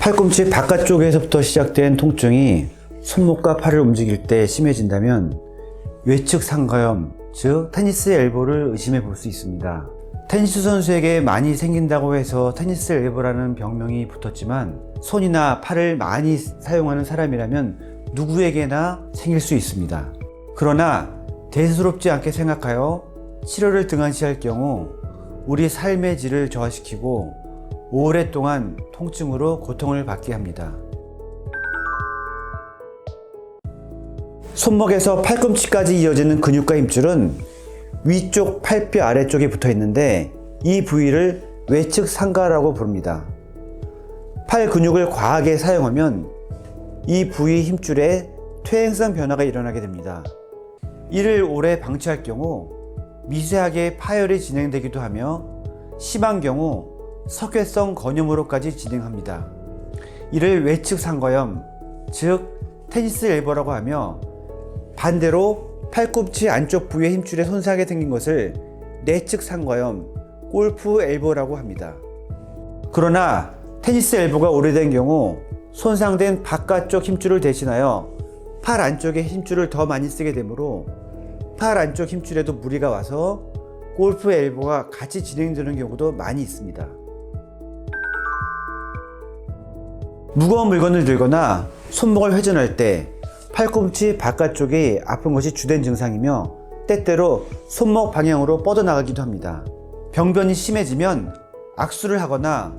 팔꿈치 바깥쪽에서부터 시작된 통증이 손목과 팔을 움직일 때 심해진다면 외측 상가염, 즉 테니스 엘보를 의심해 볼 수 있습니다. 테니스 선수에게 많이 생긴다고 해서 테니스 엘보라는 병명이 붙었지만 손이나 팔을 많이 사용하는 사람이라면 누구에게나 생길 수 있습니다. 그러나 대수롭지 않게 생각하여 치료를 등한시할 경우 우리 삶의 질을 저하시키고 오랫동안 통증으로 고통을 받게 합니다. 손목에서 팔꿈치까지 이어지는 근육과 힘줄은 위쪽 팔뼈 아래쪽에 붙어 있는데 이 부위를 외측 상가라고 부릅니다. 팔 근육을 과하게 사용하면 이 부위 힘줄에 퇴행성 변화가 일어나게 됩니다. 이를 오래 방치할 경우 미세하게 파열이 진행되기도 하며 심한 경우 석회성 건염으로까지 진행합니다. 이를 외측 상가염, 즉 테니스 엘보라고 하며 반대로 팔꿈치 안쪽 부위의 힘줄에 손상이 생긴 것을 내측 상가염, 골프 엘보라고 합니다. 그러나 테니스 엘보가 오래된 경우 손상된 바깥쪽 힘줄을 대신하여 팔 안쪽의 힘줄을 더 많이 쓰게 되므로 팔 안쪽 힘줄에도 무리가 와서 골프 엘보가 같이 진행되는 경우도 많이 있습니다. 무거운 물건을 들거나 손목을 회전할 때 팔꿈치 바깥쪽이 아픈 것이 주된 증상이며 때때로 손목 방향으로 뻗어나가기도 합니다. 병변이 심해지면 악수를 하거나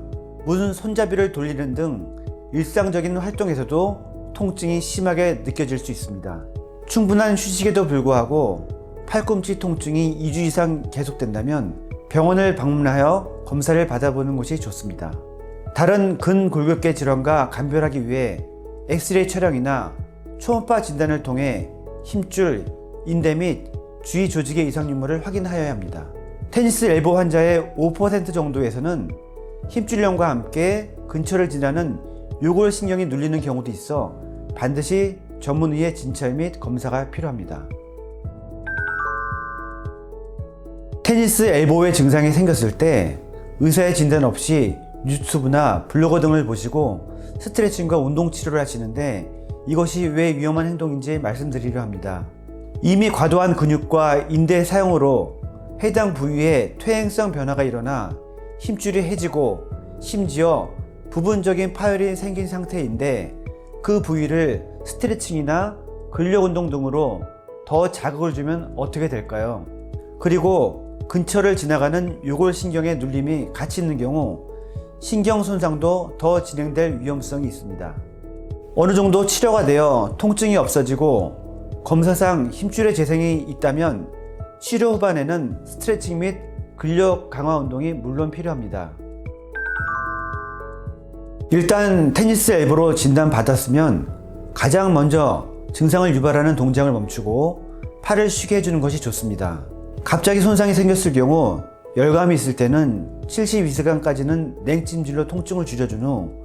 무슨 손잡이를 돌리는 등 일상적인 활동에서도 통증이 심하게 느껴질 수 있습니다. 충분한 휴식에도 불구하고 팔꿈치 통증이 2주 이상 계속된다면 병원을 방문하여 검사를 받아보는 것이 좋습니다. 다른 근골격계 질환과 감별하기 위해 엑스레이 촬영이나 초음파 진단을 통해 힘줄, 인대 및 주위 조직의 이상 유무를 확인하여야 합니다. 테니스 엘보 환자의 5% 정도에서는 힘줄염과 함께 근처를 지나는 요골신경이 눌리는 경우도 있어 반드시 전문의의 진찰 및 검사가 필요합니다. 테니스 엘보의 증상이 생겼을 때 의사의 진단 없이 유튜브나 블로거 등을 보시고 스트레칭과 운동 치료를 하시는데 이것이 왜 위험한 행동인지 말씀드리려 합니다. 이미 과도한 근육과 인대 사용으로 해당 부위에 퇴행성 변화가 일어나 힘줄이 해지고 심지어 부분적인 파열이 생긴 상태인데 그 부위를 스트레칭이나 근력 운동 등으로 더 자극을 주면 어떻게 될까요? 그리고 근처를 지나가는 요골신경의 눌림이 같이 있는 경우 신경 손상도 더 진행될 위험성이 있습니다. 어느 정도 치료가 되어 통증이 없어지고 검사상 힘줄의 재생이 있다면 치료 후반에는 스트레칭 및 근력 강화 운동이 물론 필요합니다. 일단 테니스 엘보로 진단받았으면 가장 먼저 증상을 유발하는 동작을 멈추고 팔을 쉬게 해주는 것이 좋습니다. 갑자기 손상이 생겼을 경우 열감이 있을 때는 72시간까지는 냉찜질로 통증을 줄여준 후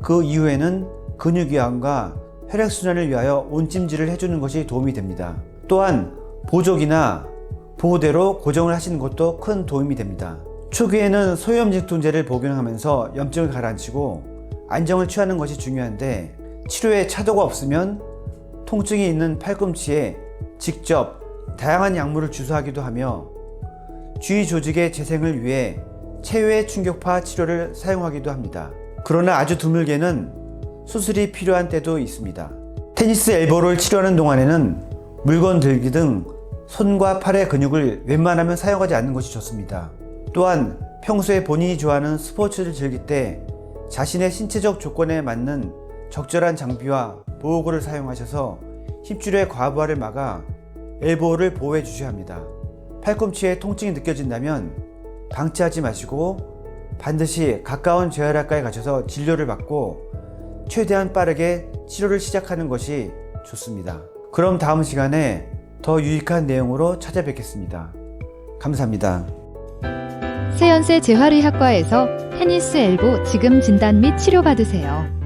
그 이후에는 근육이완과 혈액순환을 위하여 온찜질을 해주는 것이 도움이 됩니다. 또한 보조기나 보호대로 고정을 하시는 것도 큰 도움이 됩니다. 초기에는 소염직통제를 복용하면서 염증을 가라앉히고 안정을 취하는 것이 중요한데 치료에 차도가 없으면 통증이 있는 팔꿈치에 직접 다양한 약물을 주사하기도 하며 주위 조직의 재생을 위해 체외 충격파 치료를 사용하기도 합니다. 그러나 아주 드물게는 수술이 필요한 때도 있습니다. 테니스 엘보를 치료하는 동안에는 물건 들기 등 손과 팔의 근육을 웬만하면 사용하지 않는 것이 좋습니다. 또한 평소에 본인이 좋아하는 스포츠를 즐길 때 자신의 신체적 조건에 맞는 적절한 장비와 보호구를 사용하셔서 힘줄의 과부하를 막아 엘보를 보호해 주셔야 합니다. 팔꿈치에 통증이 느껴진다면 방치하지 마시고 반드시 가까운 재활학과에 가셔서 진료를 받고 최대한 빠르게 치료를 시작하는 것이 좋습니다. 그럼 다음 시간에 더 유익한 내용으로 찾아뵙겠습니다. 감사합니다. 세연세 재활의학과에서 테니스 엘보 지금 진단 및 치료받으세요.